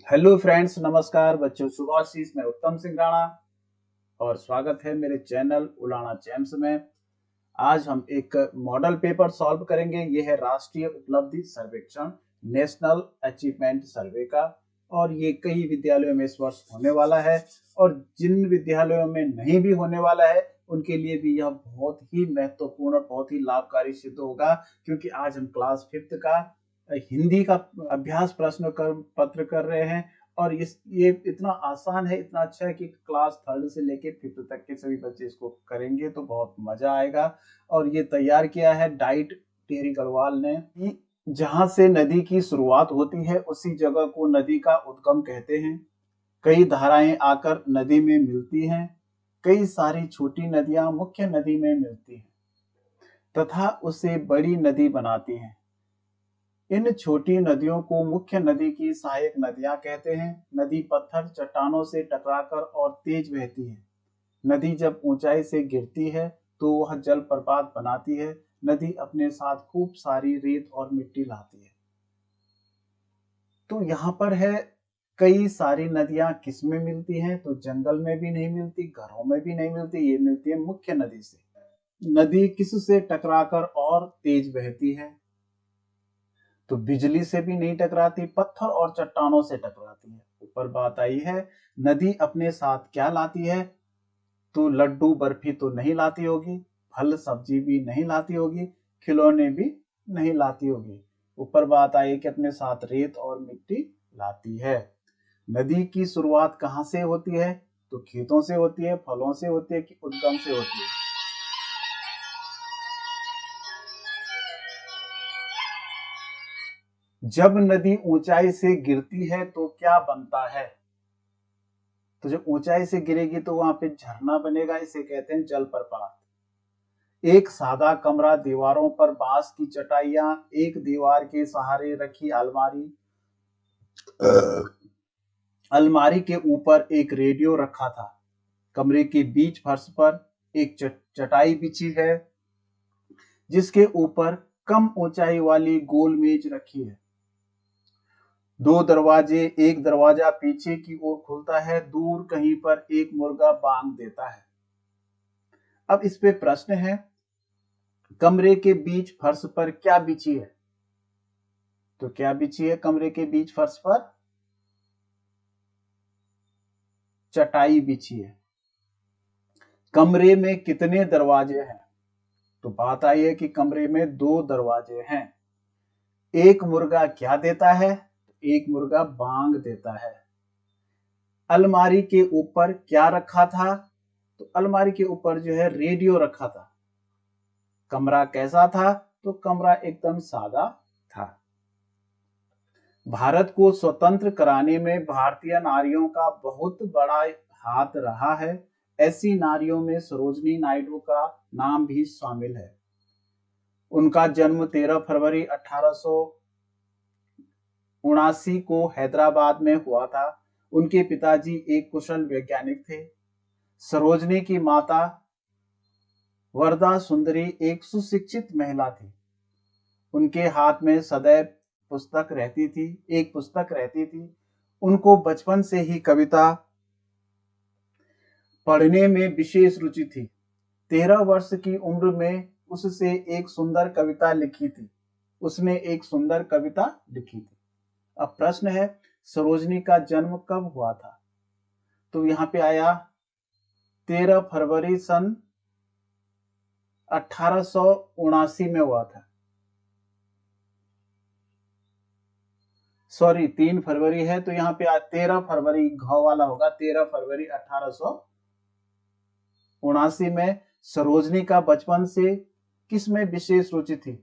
Hello friends, नमस्कार बच्चों। शुभाशीष, मैं उत्तम सिंह राणा और स्वागत है मेरे चैनल उलाना चैम्स में। आज हम एक मॉडल पेपर सॉल्व करेंगे। ये है राष्ट्रीय उपलब्धि सर्वेक्षण, नेशनल अचीवमेंट सर्वे का, और ये कई विद्यालयों में इस वर्ष होने वाला है। और जिन विद्यालयों में नहीं भी होने वाला है उनके लिए भी यह बहुत ही महत्वपूर्ण, बहुत ही लाभकारी सिद्ध होगा, क्योंकि आज हम क्लास 5th का हिंदी का अभ्यास प्रश्न पत्र कर रहे हैं। और ये इतना आसान है, इतना अच्छा है कि क्लास 3rd से लेके 5th तक के सभी बच्चे इसको करेंगे तो बहुत मजा आएगा। और ये तैयार किया है डाइट टेरी गढ़वाल ने। जहां से नदी की शुरुआत होती है उसी जगह को नदी का उद्गम कहते हैं। कई धाराएं आकर नदी में मिलती हैं। कई सारी छोटी नदियां मुख्य नदी में मिलती हैं तथा उसे बड़ी नदी बनाती हैं। इन छोटी नदियों को मुख्य नदी की सहायक नदियां कहते हैं। नदी पत्थर चट्टानों से टकराकर और तेज बहती है। नदी जब ऊंचाई से गिरती है तो वह जलप्रपात बनाती है। नदी अपने साथ खूब सारी रेत और मिट्टी लाती है। तो यहाँ पर है, कई सारी नदियां किस में मिलती हैं? तो जंगल में भी नहीं मिलती, घरों में भी नहीं मिलती, ये मिलती है मुख्य नदी से। नदी किस से टकराकर और तेज बहती है? तो बिजली से भी नहीं टकराती, पत्थर और चट्टानों से टकराती है। ऊपर बात आई है, नदी अपने साथ क्या लाती है? तो लड्डू बर्फी तो नहीं लाती होगी, फल सब्जी भी नहीं लाती होगी, खिलौने भी नहीं लाती होगी। ऊपर बात आई कि अपने साथ रेत और मिट्टी लाती है। नदी की शुरुआत कहाँ से होती है? तो खेतों से होती है, फलों से होती है, कि उद्गम से होती है? जब नदी ऊंचाई से गिरती है तो क्या बनता है? तो जब ऊंचाई से गिरेगी तो वहां पे झरना बनेगा, इसे कहते हैं जलप्रपात। एक सादा कमरा, दीवारों पर बांस की चटाइयां, एक दीवार के सहारे रखी अलमारी, अलमारी के ऊपर एक रेडियो रखा था। कमरे के बीच फर्श पर एक चटाई बिछी है जिसके ऊपर कम ऊंचाई वाली गोल मेज रखी है। दो दरवाजे, एक दरवाजा पीछे की ओर खुलता है, दूर कहीं पर एक मुर्गा बांग देता है। अब इस पे प्रश्न है, कमरे के बीच फर्श पर क्या बिछी है? तो क्या बिछी है कमरे के बीच फर्श पर? चटाई बिछी है। कमरे में कितने दरवाजे हैं? तो बात आई है कि कमरे में 2 दरवाजे हैं। एक मुर्गा क्या देता है? एक मुर्गा बांग देता है। अलमारी के ऊपर क्या रखा था? तो अलमारी के ऊपर जो है रेडियो रखा था। कमरा कैसा था? तो कमरा एकदम सादा था। भारत को स्वतंत्र कराने में भारतीय नारियों का बहुत बड़ा हाथ रहा है। ऐसी नारियों में सरोजनी नायडू का नाम भी शामिल है। उनका जन्म 13 फरवरी 1879 को हैदराबाद में हुआ था। उनके पिताजी एक कुशल वैज्ञानिक थे। सरोजनी की माता वरदा सुंदरी एक सुशिक्षित महिला थी। उनके हाथ में सदैव एक पुस्तक रहती थी। उनको बचपन से ही कविता पढ़ने में विशेष रुचि थी। 13 वर्ष की उम्र में उसने एक सुंदर कविता लिखी थी। अब प्रश्न है, सरोजनी का जन्म कब हुआ था? तो यहाँ पे आया 13 फरवरी सन 1879 में हुआ था। सॉरी, 3 फरवरी है तो यहाँ पे 13 फरवरी घ वाला होगा। 13 फरवरी 1879 में सरोजनी का बचपन से किस में विशेष रुचि थी?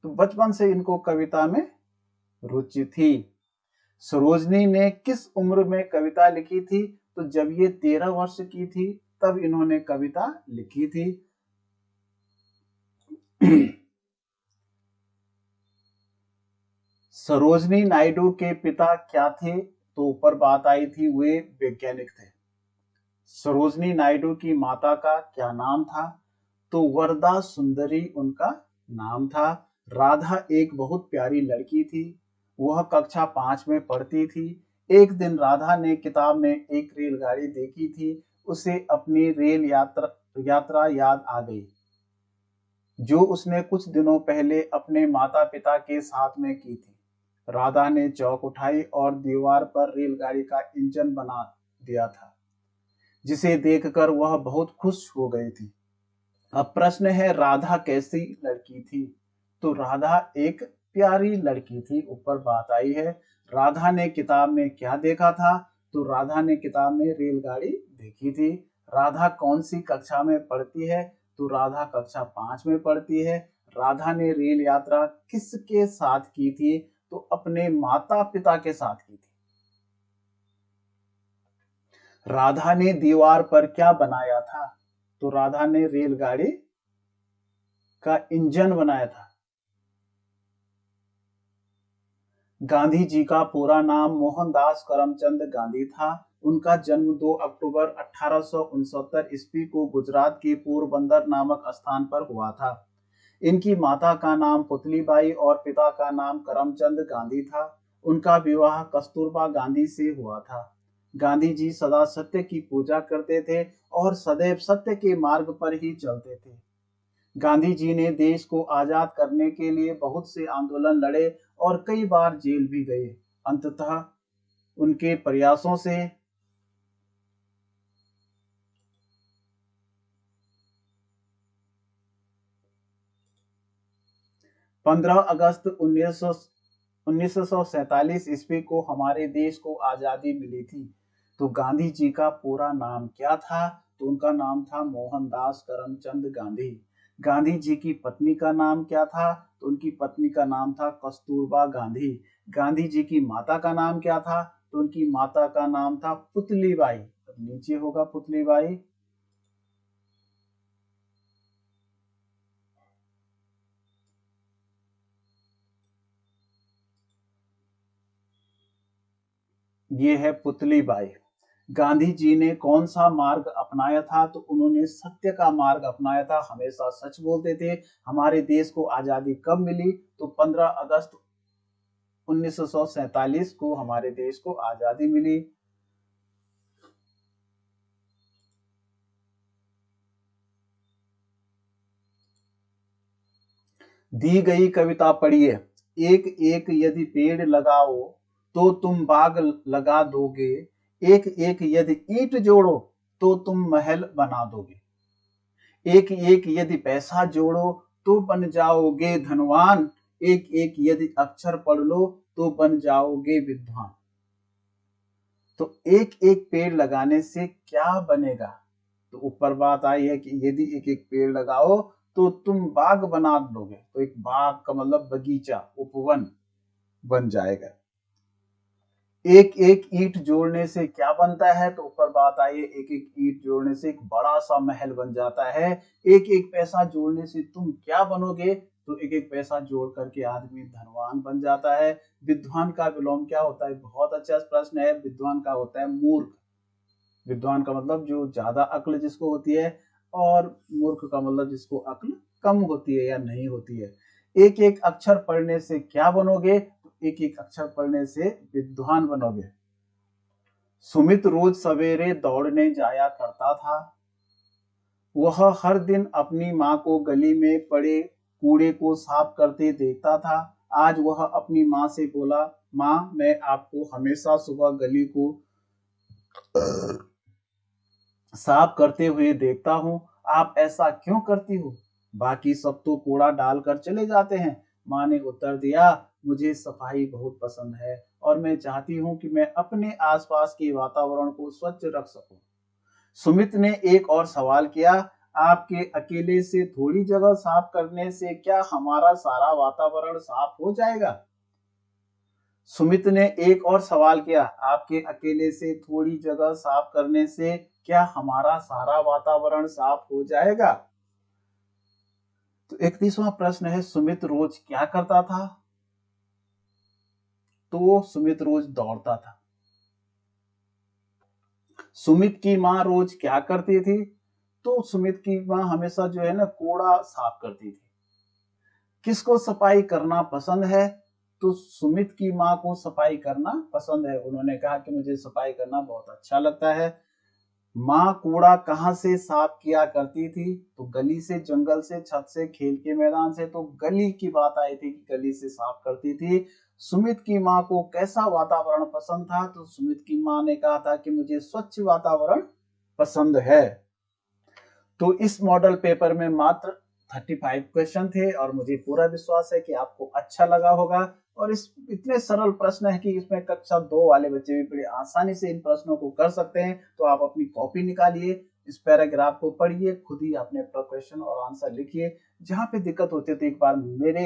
तो बचपन से इनको कविता में रुचि थी। सरोजनी ने किस उम्र में कविता लिखी थी? तो जब ये 13 वर्ष की थी तब इन्होंने कविता लिखी थी। सरोजनी नायडू के पिता क्या थे? तो ऊपर बात आई थी, वे वैज्ञानिक थे। सरोजनी नायडू की माता का क्या नाम था? तो वरदा सुंदरी उनका नाम था। राधा एक बहुत प्यारी लड़की थी। वह कक्षा 5 में पढ़ती थी। एक दिन राधा ने किताब में एक रेलगाड़ी देखी थी। उसे अपनी रेल यात्रा याद आ गई, जो उसने कुछ दिनों पहले अपने माता-पिता के साथ में की थी। राधा ने चौक उठाई और दीवार पर रेलगाड़ी का इंजन बना दिया था, जिसे देखकर वह बहुत खुश हो गई थी। अब प्रश्न है, राधा कैसी लड़की थी? तो राधा एक प्यारी लड़की थी। ऊपर बात आई है, राधा ने किताब में क्या देखा था? तो राधा ने किताब में रेलगाड़ी देखी थी। राधा कौन सी कक्षा में पढ़ती है? तो राधा कक्षा 5 में पढ़ती है। राधा ने रेल यात्रा किसके साथ की थी? तो अपने माता पिता के साथ की थी। राधा ने दीवार पर क्या बनाया था? तो राधा ने रेलगाड़ी का इंजन बनाया था। गांधी जी का पूरा नाम मोहनदास करमचंद गांधी था। उनका जन्म 2 अक्टूबर 1869 ईस्वी को गुजरात के पोरबंदर नामक स्थान पर हुआ था। इनकी माता का नाम पुतलीबाई और पिता का नाम करमचंद गांधी था। उनका विवाह कस्तूरबा गांधी से हुआ था। गांधी जी सदा सत्य की पूजा करते थे और सदैव सत्य के मार्ग पर ही चलते थे। गांधी जी ने देश को आजाद करने के लिए बहुत से आंदोलन लड़े और कई बार जेल भी गए। अंततः उनके प्रयासों से 15 अगस्त 1947 ईस्वी को हमारे देश को आजादी मिली थी। तो गांधी जी का पूरा नाम क्या था? तो उनका नाम था मोहनदास करमचंद गांधी। गांधी जी की पत्नी का नाम क्या था? तो उनकी पत्नी का नाम था कस्तूरबा गांधी। गांधी जी की माता का नाम क्या था? तो उनकी माता का नाम था पुतलीबाई। नीचे होगा पुतलीबाई। ये है पुतलीबाई। गांधी जी ने कौन सा मार्ग अपनाया था? तो उन्होंने सत्य का मार्ग अपनाया था, हमेशा सच बोलते थे। हमारे देश को आजादी कब मिली? तो 15 अगस्त 1947 को हमारे देश को आजादी मिली। दी गई कविता पढ़िए। एक एक यदि पेड़ लगाओ तो तुम बाग लगा दोगे, एक एक यदि ईंट जोड़ो तो तुम महल बना दोगे, एक एक यदि पैसा जोड़ो तो बन जाओगे धनवान, एक एक यदि अक्षर पढ़ लो तो बन जाओगे विद्वान। तो एक एक पेड़ लगाने से क्या बनेगा? तो ऊपर बात आई है कि यदि एक एक पेड़ लगाओ तो तुम बाग बना लोगे। तो एक बाग का मतलब बगीचा, उपवन बन जाएगा। एक एक ईंट जोड़ने से क्या बनता है? तो ऊपर बात आई है, एक एक ईंट जोड़ने से एक बड़ा सा महल बन जाता है। एक एक पैसा जोड़ने से तुम क्या बनोगे? तो एक एक पैसा जोड़ करके आदमी धनवान बन जाता है। विद्वान का विलोम क्या होता है? बहुत अच्छा प्रश्न है। विद्वान का होता है मूर्ख। विद्वान का मतलब जो ज्यादा अक्ल जिसको होती है, और मूर्ख का मतलब जिसको अक्ल कम होती है या नहीं होती है। एक एक अक्षर पढ़ने से क्या बनोगे? तो एक एक अक्षर पढ़ने से विद्वान बनोगे। सुमित रोज सवेरे दौड़ने जाया करता था। वह हर दिन अपनी माँ को गली में पड़े कूड़े को साफ करते देखता था। आज वह अपनी माँ से बोला, माँ मैं आपको हमेशा सुबह गली को साफ करते हुए देखता हूँ, आप ऐसा क्यों करती हो? बाकी सब तो कूड़ा डालकर चले जाते हैं। माँ ने उत्तर दिया, मुझे सफाई बहुत पसंद है और मैं चाहती हूँ कि मैं अपने आसपास के वातावरण को स्वच्छ रख सकूं। सुमित ने एक और सवाल किया, आपके अकेले से थोड़ी जगह साफ करने से क्या हमारा सारा वातावरण साफ हो जाएगा? सुमित ने एक और सवाल किया, आपके अकेले से थोड़ी जगह साफ करने से क्या हमारा सारा वातावरण साफ हो जाएगा? तो 31वां प्रश्न है, सुमित रोज क्या करता था? तो सुमित रोज दौड़ता था। सुमित की माँ रोज क्या करती थी? तो सुमित की माँ हमेशा जो है ना कूड़ा साफ करती थी। किसको सफाई करना पसंद है? तो सुमित की माँ को सफाई करना पसंद है। उन्होंने कहा कि मुझे सफाई करना बहुत अच्छा लगता है। माँ कूड़ा कहाँ से साफ किया करती थी? तो गली से, जंगल से, छत से, खेल के मैदान से। तो गली की बात आई थी कि गली से साफ करती थी। सुमित की माँ को कैसा वातावरण पसंद था? तो सुमित की माँ ने कहा था कि मुझे स्वच्छ वातावरण पसंद है। तो इस मॉडल पेपर में मात्र 35 क्वेश्चन थे और मुझे पूरा विश्वास है कि आपको अच्छा लगा होगा। और इस इतने सरल प्रश्न है कि इसमें कक्षा 2 वाले बच्चे भी बड़े आसानी से इन प्रश्नों को कर सकते हैं। तो आप अपनी कॉपी निकालिए, इस पैराग्राफ को पढ़िए, खुद ही अपने क्वेश्चन और आंसर लिखिए। जहां पे दिक्कत होती है तो एक बार मेरे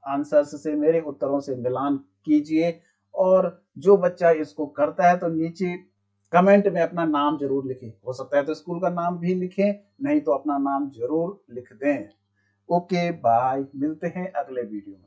आंसर्स से, मेरे उत्तरों से मिलान कीजिए। और जो बच्चा इसको करता है तो नीचे कमेंट में अपना नाम जरूर लिखें। हो सकता है तो स्कूल का नाम भी लिखें, नहीं तो अपना नाम जरूर लिख दें। ओके बाय, मिलते हैं अगले वीडियो में।